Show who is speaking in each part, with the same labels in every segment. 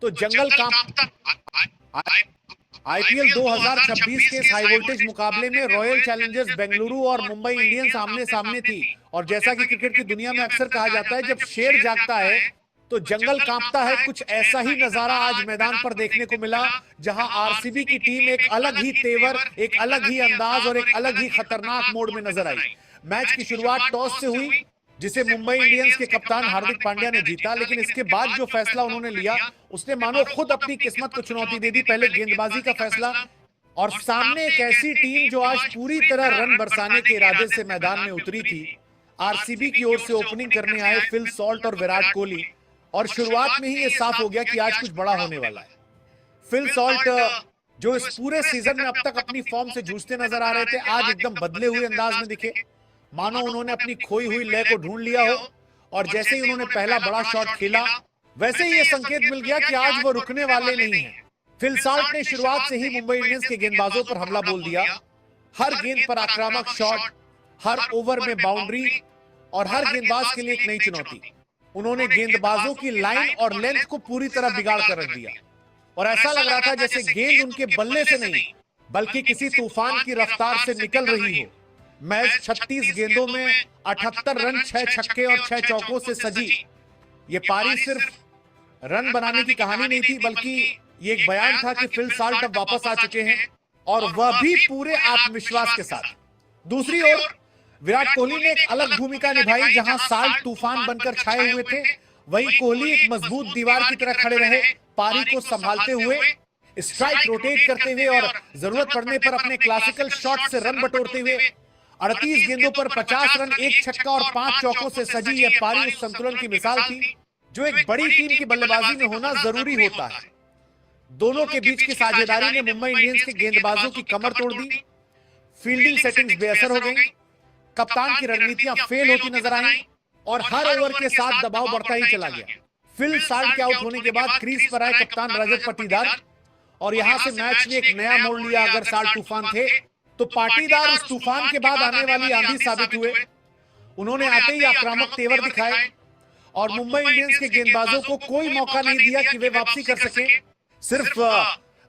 Speaker 1: तो जंगल कांपता। आईपीएल 2026 के इस हाई वोल्टेज मुकाबले में रॉयल चैलेंजर्स बेंगलुरु और मुंबई इंडियंस आमने सामने थी। और जैसा कि क्रिकेट की दुनिया में अक्सर कहा जाता है, जब शेर जागता है तो जंगल कांपता है। कुछ ऐसा ही नजारा आज मैदान पर देखने को मिला, जहां आरसीबी की टीम एक अलग ही तेवर, एक अलग ही अंदाज और एक अलग ही खतरनाक मोड में नजर आई। मैच की शुरुआत टॉस से हुई, जिसे मुंबई इंडियंस के कप्तान हार्दिक पांड्या ने जीता। लेकिन इसके बाद जो फैसला उन्होंने लिया, उसने मानो खुद अपनी किस्मत को चुनौती दे दी। पहले गेंदबाजी का फैसला, और सामने एक ऐसी टीम जो आज पूरी तरह रन बरसाने के इरादे से मैदान में उतरी थी। आरसीबी की ओर से ओपनिंग करने आए फिल सॉल्ट और विराट कोहली, और शुरुआत में ही यह साफ हो गया कि आज कुछ बड़ा होने वाला है। फिल सॉल्ट, जो इस पूरे सीजन में अब तक अपनी फॉर्म से जूझते नजर आ रहे थे, आज एकदम बदले हुए अंदाज में दिखे, मानो उन्होंने अपनी खोई हुई लय को ढूंढ लिया हो। और जैसे ही उन्होंने पहला बड़ा शॉट खेला, वैसे ही यह संकेत मिल गया कि आज वो रुकने वाले नहीं हैं। फिल सॉल्ट ने शुरुआत से ही मुंबई इंडियंस के गेंदबाजों पर हमला बोल दिया। हर गेंद पर आक्रामक शॉट, हर ओवर में बाउंड्री, और हर गेंदबाज के लिए एक नई चुनौती। उन्होंने गेंदबाजों की लाइन और लेंथ को पूरी तरह बिगाड़ कर रख दिया, और ऐसा लग रहा था जैसे गेंद उनके बल्ले से नहीं बल्कि किसी तूफान की रफ्तार से निकल रही हो। मैच 36 गेंदों में 78 रन, 6 छक्के और 6 चौकों से सजी। ये पारी सिर्फ रन बनाने की कहानी नहीं थी, बल्कि ये एक बयान था कि फिल सॉल्ट अब वापस आ चुके हैं, और वह भी पूरे आत्मविश्वास के साथ। दूसरी ओर विराट कोहली ने एक अलग भूमिका निभाई। जहां सॉल्ट तूफान बनकर छाए हुए थे, वहीं कोहली एक मजबूत दीवार की तरह खड़े रहे, पारी को संभालते हुए, स्ट्राइक रोटेट करते हुए और जरूरत पड़ने पर अपने क्लासिकल शॉट से रन बटोरते हुए। 38 गेंदों पर 50 रन, 1 छक्का और 5 चौकों से सजी यह पारी उस संतुलन की मिसाल थी जो एक बड़ी टीम की बल्लेबाजी में होना जरूरी होता है। दोनों के बीच की साझेदारी ने मुंबई इंडियंस के गेंदबाजों की कमर तोड़ दी। फील्डिंग सेटिंग्स बेअसर हो गई, कप्तान की रणनीतियां फेल होती नजर आई, और हर ओवर के साथ दबाव बढ़ता ही चला गया। फिल सॉल्ट के आउट होने के बाद क्रीज पर आए कप्तान रजत पाटीदार, और यहां से मैच ने एक नया मोड़ लिया। अगर सॉल्ट तूफान थे, तो पाटीदार उस तूफान के बाद आने वाली आंधी साबित हुए। उन्होंने आते ही आक्रामक तेवर दिखाए, और मुंबई इंडियंस के गेंदबाजों को कोई मौका नहीं दिया कि वे वापसी कर सके। सिर्फ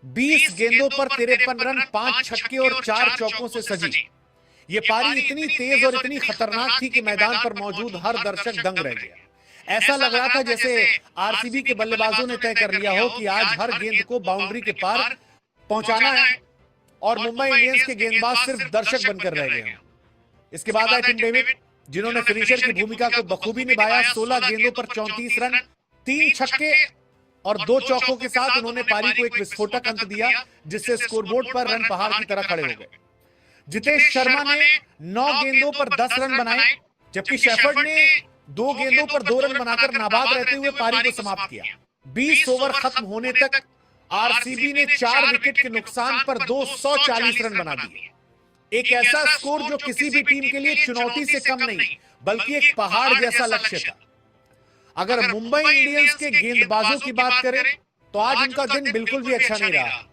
Speaker 1: 20 गेंदों पर 53 रन, 5 छक्के और 4 चौकों से सजी ये पारी इतनी तेज और इतनी खतरनाक थी कि मैदान पर मौजूद हर दर्शक दंग रह गया। ऐसा लग रहा था जैसे आरसीबी के बल्लेबाजों ने तय कर लिया हो कि आज हर गेंद को बाउंड्री के पार पहुंचाना है, और मुंबई इंडियंस के गेंदबाज सिर्फ दर्शक बनकर रह गए। इसके बाद आए टिम डेविड, जिन्होंने फिनिशर की भूमिका को बखूबी निभाया। 16 गेंदों पर 34 रन, 3 छक्के और 2 चौकों के साथ उन्होंने पारी को एक विस्फोटक अंत दिया, जिससे स्कोरबोर्ड पर रन पहाड़ की तरह खड़े हो गए। जितेश शर्मा ने 9 गेंदों पर 10 रन बनाए, जबकि शेफर्ड ने 2 गेंदों पर 2 रन बनाकर नाबाद रहते हुए पारी को समाप्त किया। 20 ओवर खत्म होने तक आरसीबी ने 4 विकेट के नुकसान पर 240 रन बना दिए। एक ऐसा स्कोर जो किसी भी टीम के लिए चुनौती से कम नहीं, बल्कि एक पहाड़ जैसा लक्ष्य था। अगर मुंबई इंडियंस के गेंदबाजों की बात करें, तो आज उनका दिन बिल्कुल भी अच्छा नहीं रहा।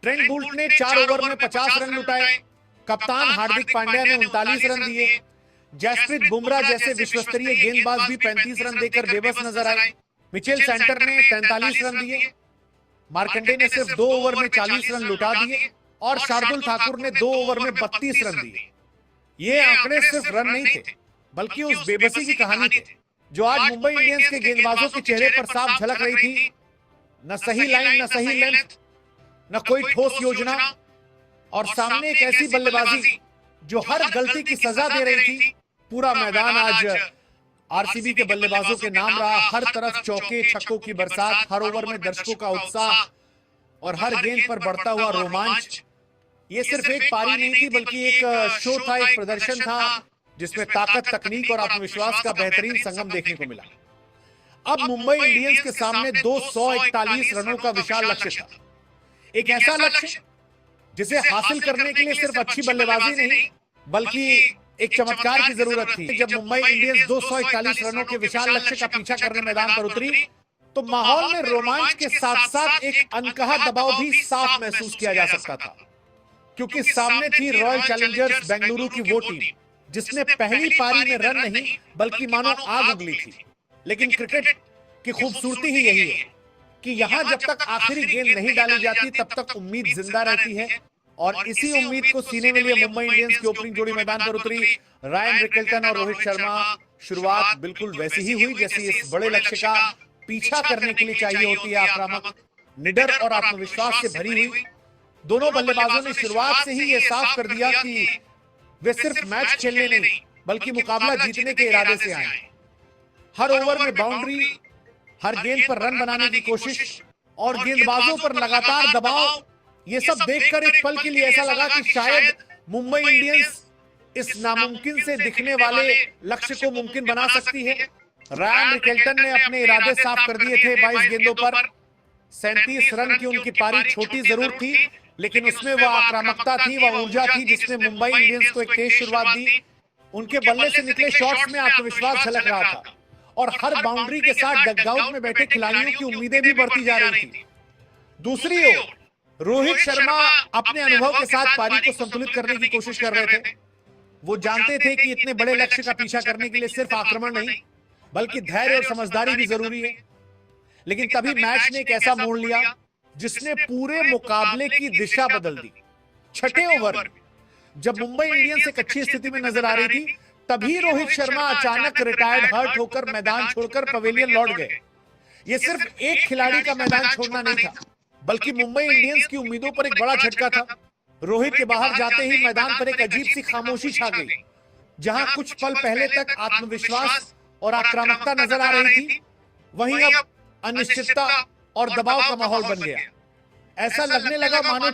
Speaker 1: ट्रेंट बोल्ट ने 4 ओवर में 50 रन लुटाए। कप्तान हार्दिक पांड्या ने 39 रन दिए। जसप्रीत बुमराह जैसे विश्वस्तरीय गेंदबाज भी 35 रन देकर बेबस नजर आए। मिचेल सेंटर ने 43 रन दिए। मार्कंडे ने सिर्फ 2 ओवर में 40 रन लुटा दिए, और शार्दुल ठाकुर ने 2 ओवर में 32 रन दिए। ये आंकड़े सिर्फ रन नहीं थे, बल्कि उस बेबसी की कहानी थी जो आज मुंबई इंडियंस के गेंदबाजों के चेहरे पर साफ झलक रही थी। न सही लाइन, न सही लेंथ, न कोई ठोस योजना, और सामने एक ऐसी बल्लेबाजी जो हर गलती की सजा दे रही थी। पूरा मैदान आज आरसीबी के बल्लेबाजों के नाम रहा। हर तरफ चौके छक्कों की बरसात, हर ओवर में दर्शकों का उत्साह, और हर गेंद पर बढ़ता हुआ रोमांच। ये सिर्फ एक पारी नहीं थी, बल्कि एक शो था, एक प्रदर्शन था, जिसमें ताकत, तकनीक और आत्मविश्वास का बेहतरीन संगम देखने को मिला। अब मुंबई इंडियंस के सामने 241 रनों का विशाल लक्ष्य था। एक ऐसा लक्ष्य जिसे हासिल करने के लिए सिर्फ अच्छी बल्लेबाजी नहीं, बल्कि एक चमत्कार की जरूरत थी। जब मुंबई इंडियंस 241 रनों के विशाल लक्ष्य का पीछा करने मैदान पर उतरी, तो माहौल में रोमांच के साथ साथ एक अनकहा दबाव भी साफ महसूस किया जा सकता था, क्योंकि सामने थी रॉयल चैलेंजर्स बेंगलुरु की वो टीम जिसने पहली पारी में रन नहीं बल्कि मानो आग उगली थी। लेकिन क्रिकेट की खूबसूरती ही यही है कि यहां जब तक आखिरी गेंद नहीं डाली जाती तब तक उम्मीद जिंदा रहती है, और इसी उम्मीद को सीने में लिए मुंबई इंडियंस की ओपनिंग जोड़ी मैदान पर उतरी। रायन रिकेल्टन और रोहित शर्मा। शुरुआत बिल्कुल वैसी ही हुई जैसी इस बड़े लक्ष्य का पीछा करने के लिए चाहिए होती है, आक्रामक, निडर और आत्मविश्वास से भरी हुई। दोनों बल्लेबाजों ने शुरुआत से ही यह साफ कर दिया कि वे सिर्फ मैच खेलने नहीं बल्कि मुकाबला जीतने के इरादे से आए। हर ओवर में बाउंड्री, हर गेंद पर रन बनाने की कोशिश और गेंदबाजों पर लगातार दबाव, ये सब देखकर एक पल के लिए ऐसा लगा कि शायद मुंबई इंडियंस इस नामुमकिन से दिखने वाले लक्ष्य को मुमकिन बना सकती है। रायन रिकेल्टन ने अपने इरादे साफ कर दिए थे। 22 गेंदों पर 37 रन की उनकी पारी छोटी जरूर थी, लेकिन उसमें वह आक्रामकता थी, वह ऊर्जा थी जिसने मुंबई इंडियंस को एक तेज शुरुआत दी। उनके बल्ले से निकले शॉट्स में आत्मविश्वास झलक रहा था और हर बाउंड्री के साथ डगआउट में बैठे खिलाड़ियों की उम्मीदें भी बढ़ती जा रही थी। दूसरी ओर रोहित शर्मा अपने अनुभव के साथ पारी को संतुलित करने की कोशिश कर रहे थे। वो जानते थे कि इतने बड़े लक्ष्य का पीछा करने के लिए सिर्फ आक्रमण नहीं बल्कि धैर्य और समझदारी भी जरूरी है। लेकिन तभी मैच ने एक ऐसा मोड़ लिया जिसने पूरे मुकाबले की दिशा बदल दी। छठे ओवर में जब मुंबई इंडियंस एक अच्छी स्थिति में नजर आ रही थी, तभी रोहित शर्मा अचानक रिटायर्ड हर्ट होकर मैदान छोड़कर पवेलियन लौट गए। यह सिर्फ एक खिलाड़ी का मैदान छोड़ना नहीं था बल्कि मुंबई इंडियंस की उम्मीदों पर एक बड़ा झटका था। रोहित के बाहर जाते ही मैदान पर एक अजीब सी खामोशी छा गई। जहां कुछ पल पहले तक आत्मविश्वास और आक्रामकता नजर आ रही थी, वहीं अब अनिश्चितता और दबाव का माहौल बन गया। ऐसा लगने लगा मानो